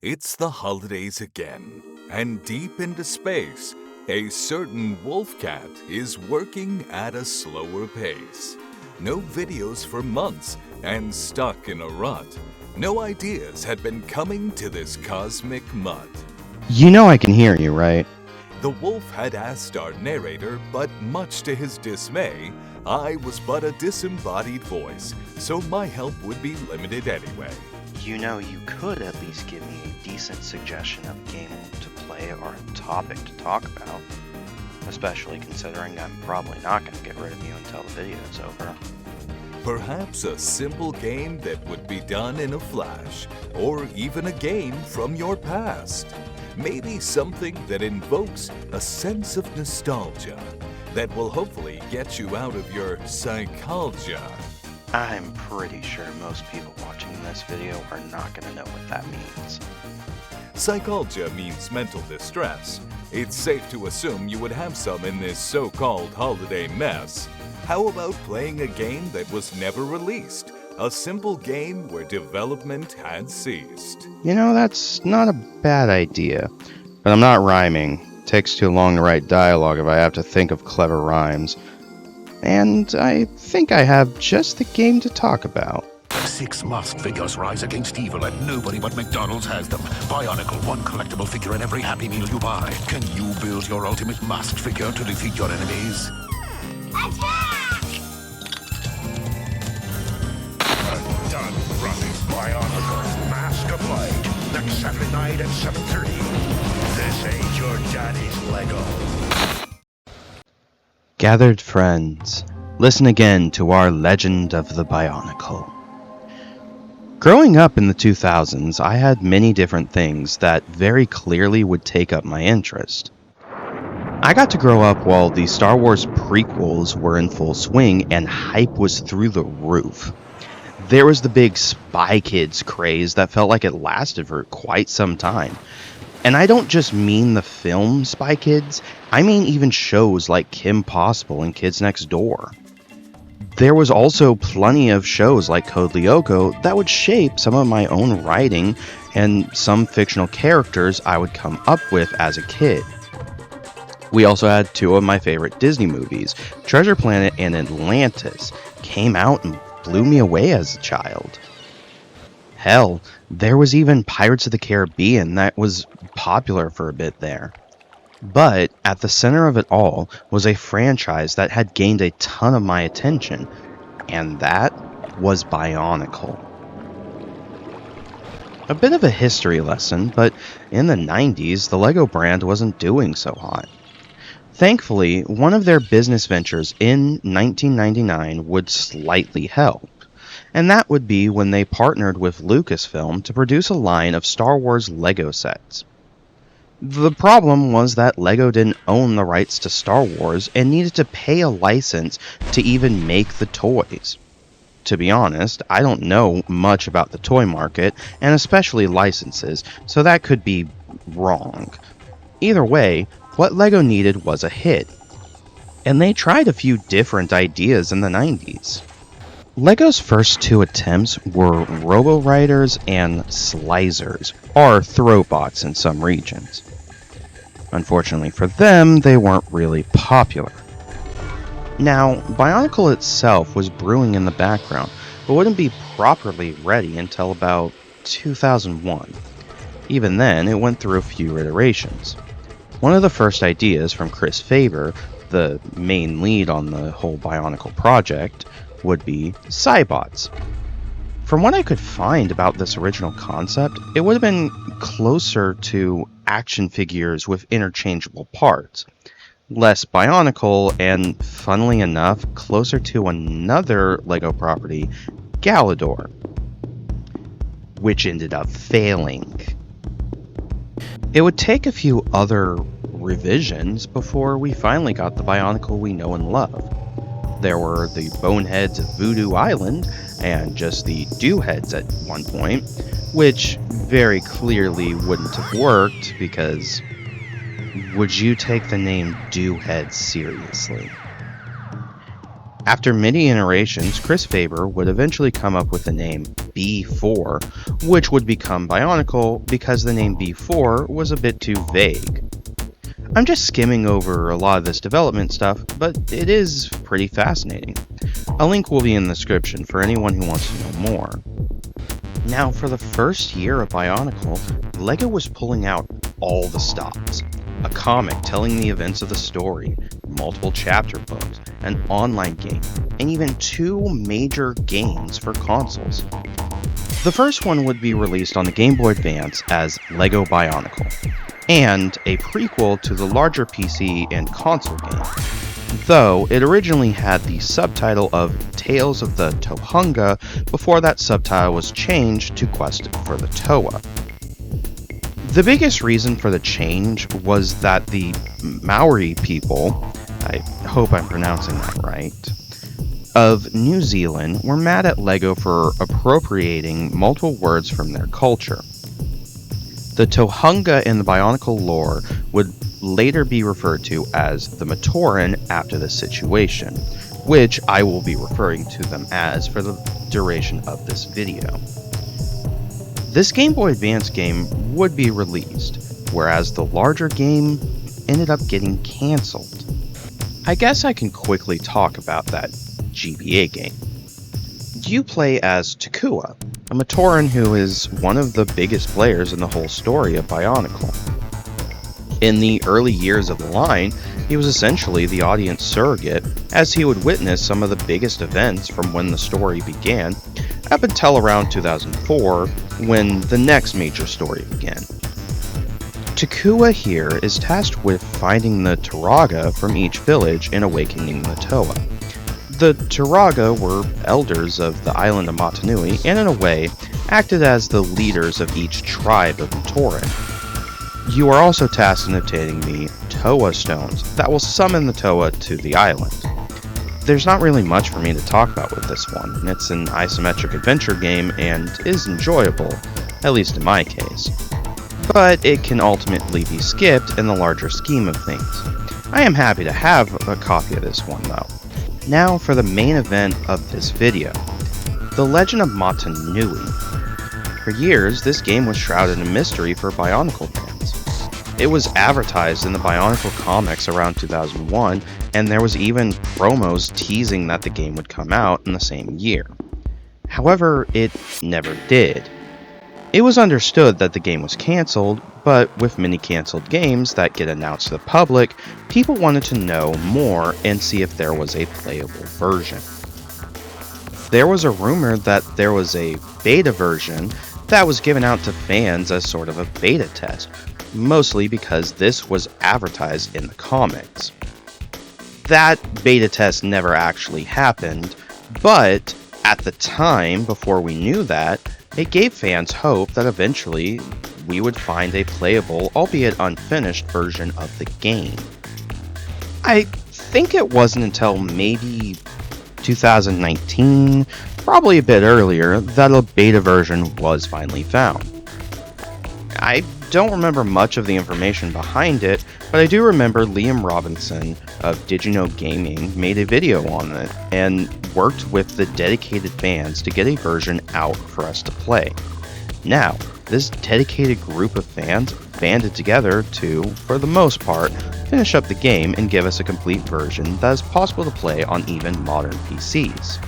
It's the holidays again, and deep into space, a certain wolf cat is working at a slower pace. No videos for months and stuck in a rut. No ideas had been coming to this cosmic mutt. You know I can hear you, right? The wolf had asked our narrator, but much to his dismay, I was but a disembodied voice, so my help would be limited anyway. You know, you could at least give me a decent suggestion of a game to play or a topic to talk about. Especially considering I'm probably not going to get rid of you until the video is over. Perhaps a simple game that would be done in a flash, or even a game from your past. Maybe something that invokes a sense of nostalgia that will hopefully get you out of your psychalgia. I'm pretty sure most people watching this video are not going to know what that means. Psychalgia means mental distress. It's safe to assume you would have some in this so-called holiday mess. How about playing a game that was never released? A simple game where development had ceased. You know, that's not a bad idea. But I'm not rhyming. It takes too long to write dialogue if I have to think of clever rhymes. And I think I have just the game to talk about. 6 masked figures rise against evil and nobody but McDonald's has them. Bionicle, one collectible figure in every Happy Meal you buy. Can you build your ultimate masked figure to defeat your enemies? Attack! Done running Bionicle, Mask of Light. Next Saturday night at 7:30. This ain't your daddy's Lego. Gathered friends, listen again to our legend of the Bionicle. Growing up in the 2000s, I had many different things that very clearly would take up my interest. I got to grow up while the Star Wars prequels were in full swing and hype was through the roof. There was the big Spy Kids craze that felt like it lasted for quite some time. And I don't just mean the film Spy Kids, I mean even shows like Kim Possible and Kids Next Door. There was also plenty of shows like Code Lyoko that would shape some of my own writing and some fictional characters I would come up with as a kid. We also had 2 of my favorite Disney movies, Treasure Planet and Atlantis, came out and blew me away as a child. Hell, there was even Pirates of the Caribbean that was popular for a bit there. But at the center of it all was a franchise that had gained a ton of my attention, and that was Bionicle. A bit of a history lesson, but in the 90s, the LEGO brand wasn't doing so hot. Thankfully, one of their business ventures in 1999 would slightly help. And that would be when they partnered with Lucasfilm to produce a line of Star Wars LEGO sets. The problem was that LEGO didn't own the rights to Star Wars and needed to pay a license to even make the toys. To be honest, I don't know much about the toy market, and especially licenses, so that could be wrong. Either way, what LEGO needed was a hit. And they tried a few different ideas in the 90s. LEGO's first 2 attempts were Robo-Riders and Slicers, or Throwbots in some regions. Unfortunately for them, they weren't really popular. Now, Bionicle itself was brewing in the background, but wouldn't be properly ready until about 2001. Even then, it went through a few iterations. One of the first ideas from Chris Faber, the main lead on the whole Bionicle project, would be Cybots. From what I could find about this original concept, it would have been closer to action figures with interchangeable parts. Less Bionicle, and funnily enough, closer to another LEGO property, Galador, which ended up failing. It would take a few other revisions before we finally got the Bionicle we know and love. There were the Boneheads of Voodoo Island, and just the Dewheads at one point, which very clearly wouldn't have worked because would you take the name Dewhead seriously? After many iterations, Chris Faber would eventually come up with the name B4, which would become Bionicle because the name B4 was a bit too vague. I'm just skimming over a lot of this development stuff, but it is pretty fascinating. A link will be in the description for anyone who wants to know more. Now, for the first year of Bionicle, LEGO was pulling out all the stops. A comic telling the events of the story, multiple chapter books, an online game, and even 2 major games for consoles. The first one would be released on the Game Boy Advance as LEGO Bionicle, and a prequel to the larger PC and console game, though it originally had the subtitle of Tales of the Tohunga before that subtitle was changed to Quest for the Toa. The biggest reason for the change was that the Maori people, I hope I'm pronouncing that right, of New Zealand were mad at LEGO for appropriating multiple words from their culture. The Tohunga in the Bionicle lore would later be referred to as the Matoran after this situation, which I will be referring to them as for the duration of this video. This Game Boy Advance game would be released, whereas the larger game ended up getting cancelled. I guess I can quickly talk about that GBA game. You play as Takua, a Matoran who is one of the biggest players in the whole story of Bionicle. In the early years of the line, he was essentially the audience surrogate, as he would witness some of the biggest events from when the story began, up until around 2004, when the next major story began. Takua here is tasked with finding the Turaga from each village and awakening the Toa. The Turaga were elders of the island of Motunui, and in a way, acted as the leaders of each tribe of Matoran. You are also tasked in obtaining the Toa stones that will summon the Toa to the island. There's not really much for me to talk about with this one. It's an isometric adventure game and is enjoyable, at least in my case. But it can ultimately be skipped in the larger scheme of things. I am happy to have a copy of this one though. Now for the main event of this video, The Legend of Motunui. For years, this game was shrouded in mystery for Bionicle fans. It was advertised in the Bionicle comics around 2001, and there was even promos teasing that the game would come out in the same year. However, it never did. It was understood that the game was cancelled, but with many cancelled games that get announced to the public, people wanted to know more and see if there was a playable version. There was a rumor that there was a beta version that was given out to fans as sort of a beta test, mostly because this was advertised in the comics. That beta test never actually happened, but at the time, before we knew that, it gave fans hope that eventually we would find a playable, albeit unfinished, version of the game. I think it wasn't until maybe 2019, probably a bit earlier, that a beta version was finally found. I don't remember much of the information behind it, but I do remember Liam Robinson of Digino Gaming made a video on it and worked with the dedicated fans to get a version out for us to play. Now, this dedicated group of fans banded together to, for the most part, finish up the game and give us a complete version that is possible to play on even modern PCs.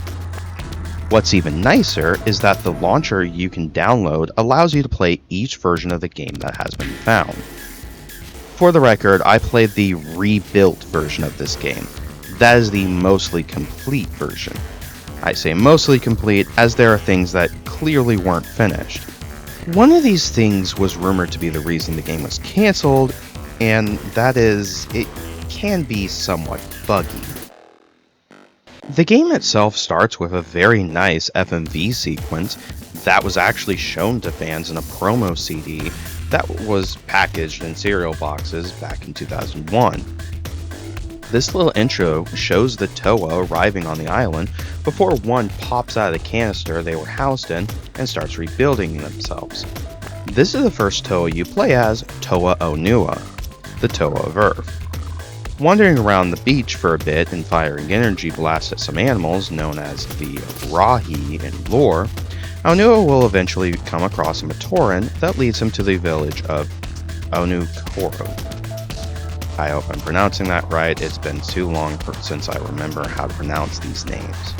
What's even nicer is that the launcher you can download allows you to play each version of the game that has been found. For the record, I played the rebuilt version of this game. That is the mostly complete version. I say mostly complete as there are things that clearly weren't finished. One of these things was rumored to be the reason the game was cancelled, and that is, it can be somewhat buggy. The game itself starts with a very nice FMV sequence that was actually shown to fans in a promo CD that was packaged in cereal boxes back in 2001. This little intro shows the Toa arriving on the island before one pops out of the canister they were housed in and starts rebuilding themselves. This is the first Toa you play as Toa Onua, the Toa of Earth. Wandering around the beach for a bit and firing energy blasts at some animals known as the Rahi in lore, Aonua will eventually come across a Matoran that leads him to the village of Onukoro. I hope I'm pronouncing that right. It's been too long since I remember how to pronounce these names.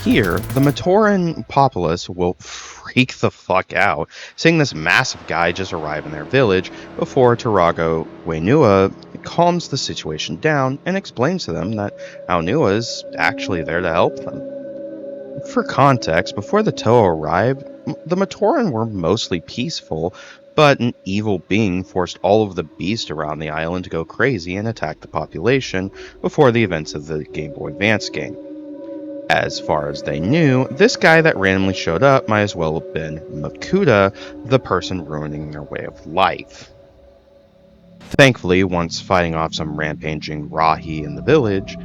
Here, the Matoran populace will freak the fuck out, seeing this massive guy just arrive in their village before Turago Wainua calms the situation down and explains to them that Aonua is actually there to help them. For context, before the Toa arrived, the Matoran were mostly peaceful, but an evil being forced all of the beasts around the island to go crazy and attack the population before the events of the Game Boy Advance game. As far as they knew, this guy that randomly showed up might as well have been Makuta, the person ruining their way of life. Thankfully, once fighting off some rampaging Rahi in the village,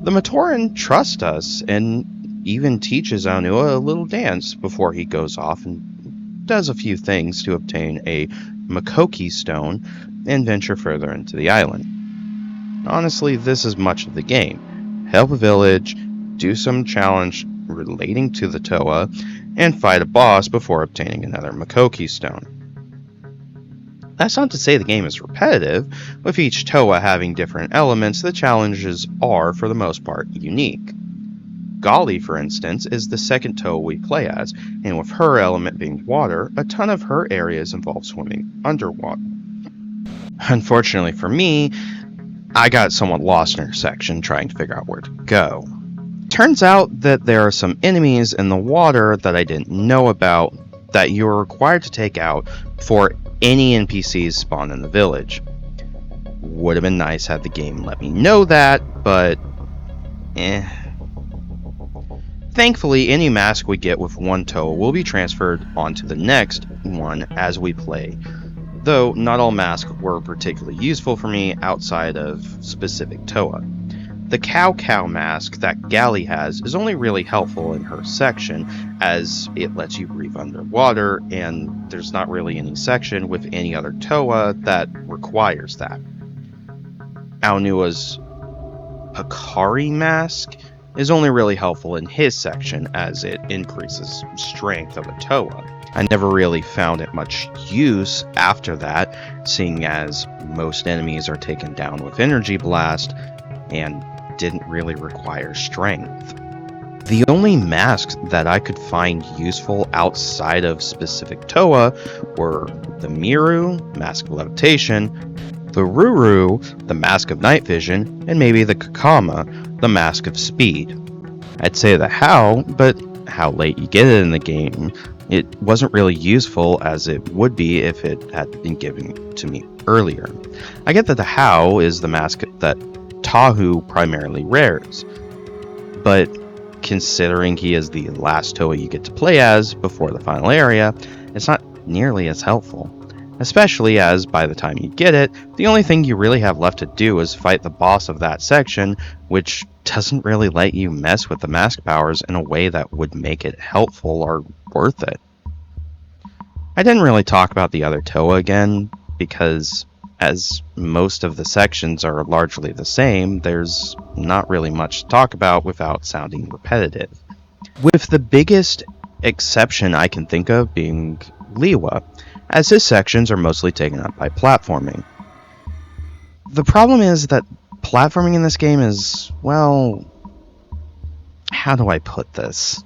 the Matoran trusts us and even teaches Aonua a little dance before he goes off and does a few things to obtain a Makoki stone and venture further into the island. Honestly, this is much of the game. Help a village, do some challenge relating to the Toa, and fight a boss before obtaining another Makoki stone. That's not to say the game is repetitive. With each Toa having different elements, the challenges are, for the most part, unique. Gali, for instance, is the second Toa we play as, and with her element being water, a ton of her areas involve swimming underwater. Unfortunately for me, I got somewhat lost in her section trying to figure out where to go. Turns out that there are some enemies in the water that I didn't know about that you are required to take out before any NPCs spawn in the village. Would have been nice had the game let me know that, but Thankfully, any mask we get with one Toa will be transferred onto the next one as we play, though not all masks were particularly useful for me outside of specific Toa. The Cow mask that Gali has is only really helpful in her section, as it lets you breathe underwater, and there's not really any section with any other Toa that requires that. Aonua's Hikari mask is only really helpful in his section, as it increases strength of a Toa. I never really found it much use after that, seeing as most enemies are taken down with Energy Blast, and didn't really require strength. The only masks that I could find useful outside of specific Toa were the Miru, Mask of Levitation, the Ruru, the Mask of Night Vision, and maybe the Kakama, the Mask of Speed. I'd say the How, but how late you get it in the game, it wasn't really useful as it would be if it had been given to me earlier. I get that the How is the mask that Tahu primarily rares, but considering he is the last Toa you get to play as before the final area, it's not nearly as helpful. Especially as, by the time you get it, the only thing you really have left to do is fight the boss of that section, which doesn't really let you mess with the mask powers in a way that would make it helpful or worth it. I didn't really talk about the other Toa again, because as most of the sections are largely the same, there's not really much to talk about without sounding repetitive. With the biggest exception I can think of being Liwa, as his sections are mostly taken up by platforming. The problem is that platforming in this game is, well, how do I put this?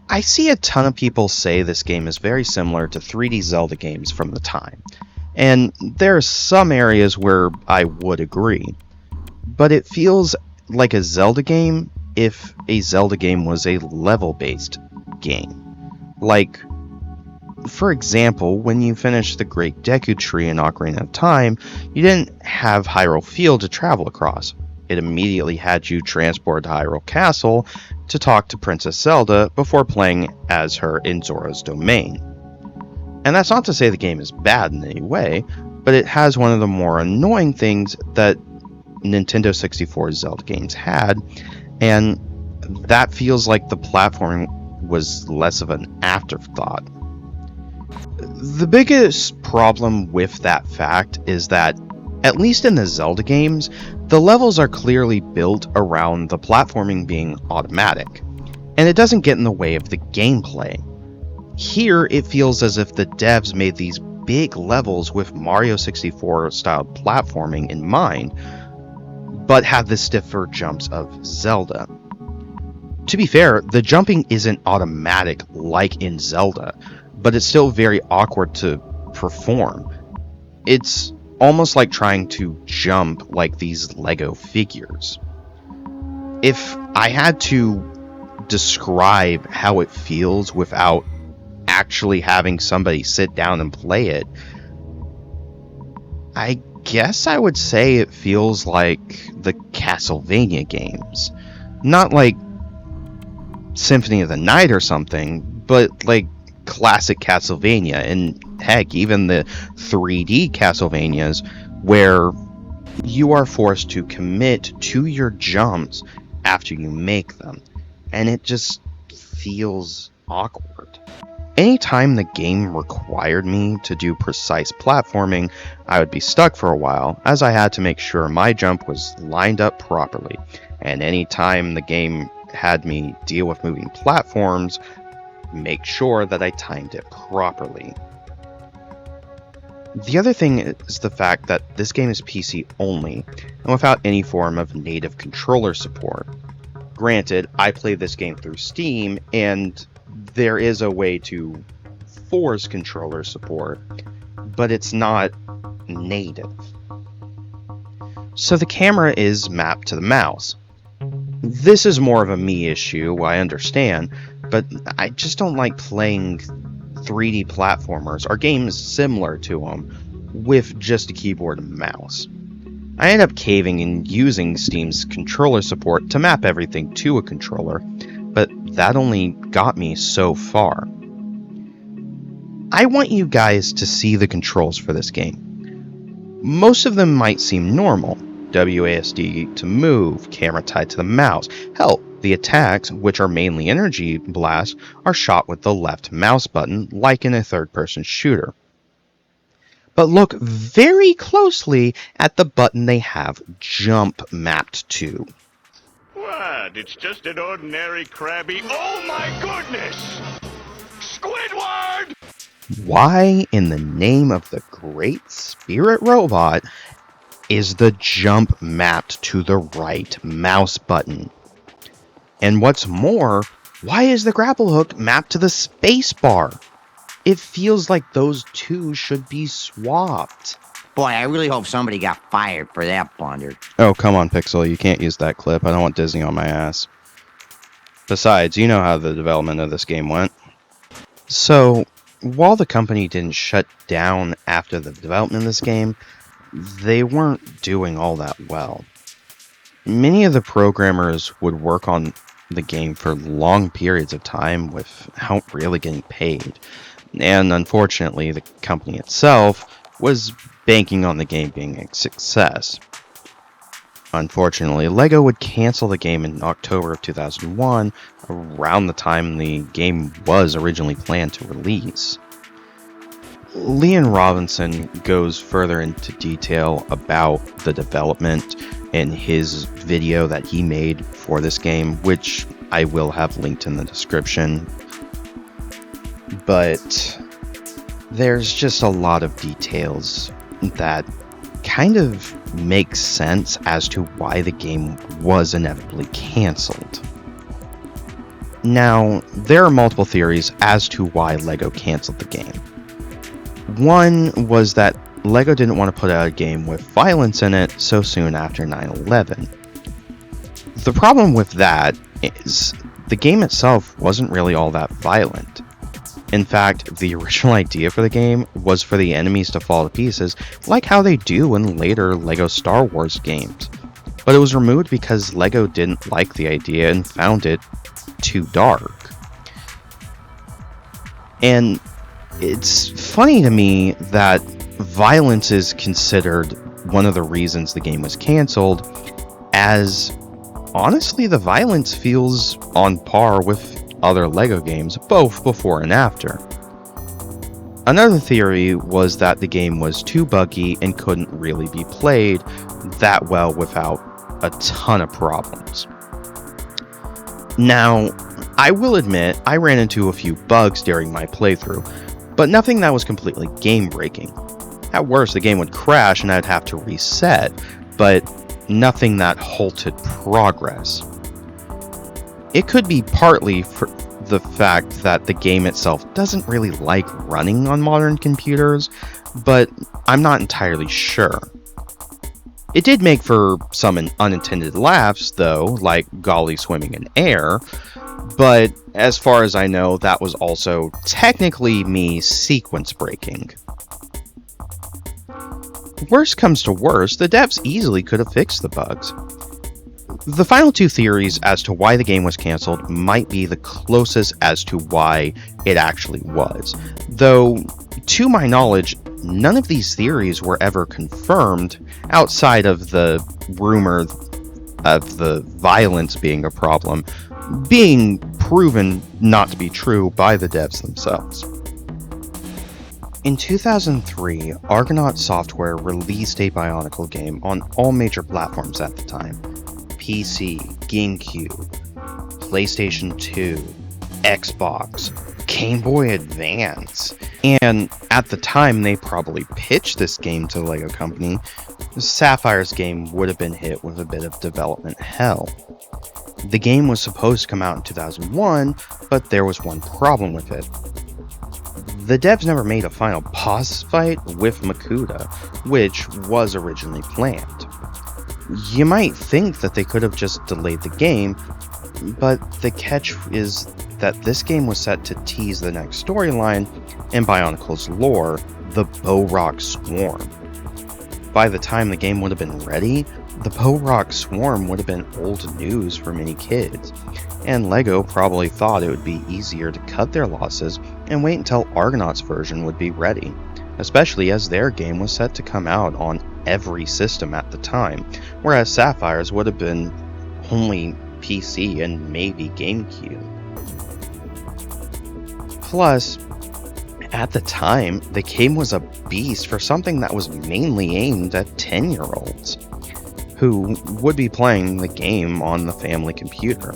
I see a ton of people say this game is very similar to 3D Zelda games from the time, and there are some areas where I would agree, but it feels like a Zelda game if a Zelda game was a level-based game. Like, for example, when you finished the Great Deku Tree in Ocarina of Time, you didn't have Hyrule Field to travel across. It immediately had you transport to Hyrule Castle to talk to Princess Zelda before playing as her in Zora's Domain. And that's not to say the game is bad in any way, but it has one of the more annoying things that Nintendo 64 Zelda games had, and that feels like the platforming was less of an afterthought. The biggest problem with that fact is that, at least in the Zelda games, the levels are clearly built around the platforming being automatic. and it doesn't get in the way of the gameplay. Here, it feels as if the devs made these big levels with Mario 64 style platforming in mind, but have the stiffer jumps of Zelda. To be fair, the jumping isn't automatic like in Zelda, but it's still very awkward to perform. It's almost like trying to jump like these Lego figures. If I had to describe how it feels without actually having somebody sit down and play it, I guess I would say it feels like the Castlevania games. Not like Symphony of the Night or something, but like classic Castlevania, and heck, even the 3D Castlevanias, where you are forced to commit to your jumps after you make them, and it just feels awkward. Anytime the game required me to do precise platforming, I would be stuck for a while, as I had to make sure my jump was lined up properly, and anytime the game had me deal with moving platforms, make sure that I timed it properly. The other thing is the fact that this game is PC only, and without any form of native controller support. Granted, I play this game through Steam, and there is a way to force controller support, but it's not native. So the camera is mapped to the mouse. This is more of a me issue, I understand, but I just don't like playing 3D platformers or games similar to them with just a keyboard and mouse. I ended up caving and using Steam's controller support to map everything to a controller, but that only got me so far. I want you guys to see the controls for this game. Most of them might seem normal. WASD to move, camera tied to the mouse. Hell, the attacks, which are mainly energy blasts, are shot with the left mouse button, like in a third-person shooter. But look very closely at the button they have jump mapped to. What? It's just an ordinary crabby... Oh my goodness! Squidward! Why, in the name of the great spirit robot, is the jump mapped to the right mouse button? And what's more, why is the grapple hook mapped to the space bar? It feels like those two should be swapped. Boy, I really hope somebody got fired for that blunder. Oh, come on, Pixel, you can't use that clip. I don't want Disney on my ass. Besides, you know how the development of this game went. So, while the company didn't shut down after the development of this game, they weren't doing all that well. Many of the programmers would work on the game for long periods of time without really getting paid. And unfortunately, the company itself was banking on the game being a success. Unfortunately, LEGO would cancel the game in October of 2001, around the time the game was originally planned to release. Leon Robinson goes further into detail about the development in his video that he made for this game, which I will have linked in the description. But there's just a lot of details that kind of make sense as to why the game was inevitably canceled. Now, there are multiple theories as to why LEGO canceled the game. One was that LEGO didn't want to put out a game with violence in it so soon after 9/11. The problem with that is the game itself wasn't really all that violent. In fact, the original idea for the game was for the enemies to fall to pieces, like how they do in later LEGO Star Wars games. But it was removed because LEGO didn't like the idea and found it too dark. And it's funny to me that violence is considered one of the reasons the game was canceled, as honestly the violence feels on par with other LEGO games, both before and after. Another theory was that the game was too buggy and couldn't really be played that well without a ton of problems. Now, I will admit, I ran into a few bugs during my playthrough, but nothing that was completely game-breaking. At worst, the game would crash and I'd have to reset, but nothing that halted progress. It could be partly for the fact that the game itself doesn't really like running on modern computers, but I'm not entirely sure. It did make for some unintended laughs, though, like Golly swimming in air, but as far as I know, that was also technically me sequence breaking. Worst comes to worst, the devs easily could have fixed the bugs. The final two theories as to why the game was cancelled might be the closest as to why it actually was, though, to my knowledge, none of these theories were ever confirmed outside of the rumor of the violence being a problem, being proven not to be true by the devs themselves. In 2003, Argonaut Software released a Bionicle game on all major platforms at the time: PC, GameCube, PlayStation 2, Xbox, Game Boy Advance. And at the time they probably pitched this game to the LEGO company, Sapphire's game would have been hit with a bit of development hell. The game was supposed to come out in 2001, but there was one problem with it. The devs never made a final boss fight with Makuta, which was originally planned. You might think that they could have just delayed the game, but the catch is that this game was set to tease the next storyline in Bionicle's lore, the Bow-Rock Swarm. By the time the game would have been ready, the Bow-Rock Swarm would have been old news for many kids, and LEGO probably thought it would be easier to cut their losses and wait until Argonaut's version would be ready, especially as their game was set to come out on every system at the time, whereas Sapphire's would have been only PC and maybe GameCube. Plus, at the time, the game was a beast for something that was mainly aimed at 10-year-olds, who would be playing the game on the family computer.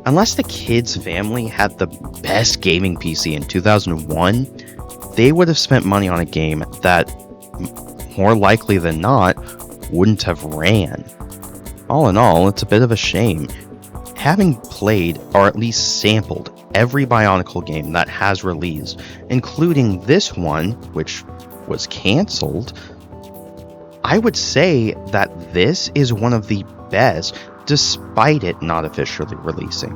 Unless the kid's family had the best gaming PC in 2001, they would have spent money on a game that, more likely than not, wouldn't have ran. All in all, it's a bit of a shame. Having played, or at least sampled, every Bionicle game that has released, including this one, which was cancelled, I would say that this is one of the best, despite it not officially releasing.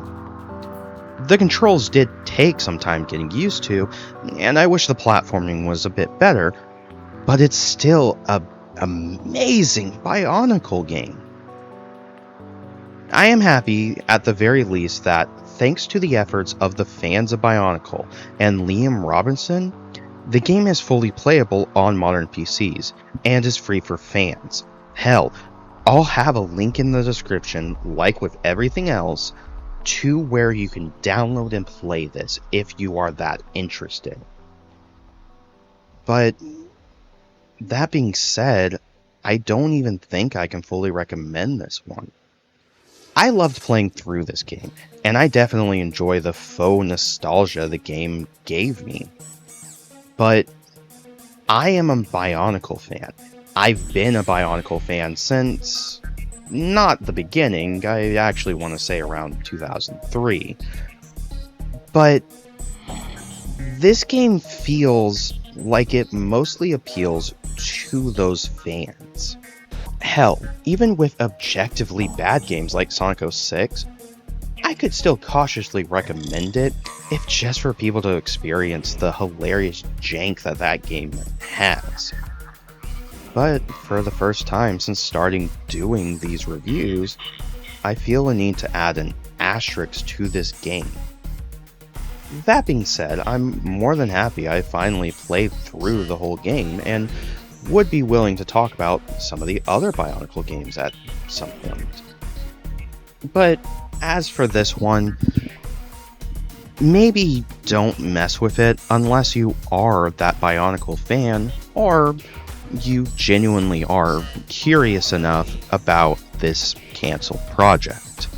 The controls did take some time getting used to, and I wish the platforming was a bit better, but it's still an amazing Bionicle game. I am happy, at the very least, that thanks to the efforts of the fans of Bionicle and Liam Robinson, the game is fully playable on modern PCs, and is free for fans. Hell, I'll have a link in the description, like with everything else, to where you can download and play this if you are that interested. But that being said, I don't even think I can fully recommend this one. I loved playing through this game, and I definitely enjoy the faux nostalgia the game gave me. But I am a Bionicle fan. I've been a Bionicle fan since, not the beginning, I actually want to say around 2003. But this game feels like it mostly appeals to those fans. Hell, even with objectively bad games like Sonic 06, I could still cautiously recommend it, if just for people to experience the hilarious jank that game has. But for the first time since starting doing these reviews, I feel a need to add an asterisk to this game. That being said, I'm more than happy I finally played through the whole game, and would be willing to talk about some of the other Bionicle games at some point. But as for this one, maybe don't mess with it unless you are that Bionicle fan, or you genuinely are curious enough about this canceled project.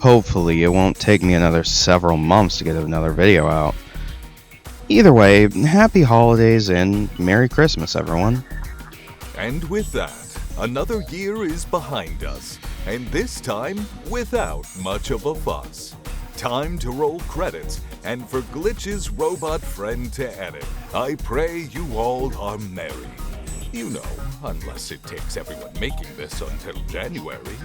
Hopefully, it won't take me another several months to get another video out. Either way, happy holidays and Merry Christmas, everyone. And with that, another year is behind us, and this time without much of a fuss. Time to roll credits, and for Glitch's robot friend to edit. I pray you all are merry. You know, unless it takes everyone making this until January.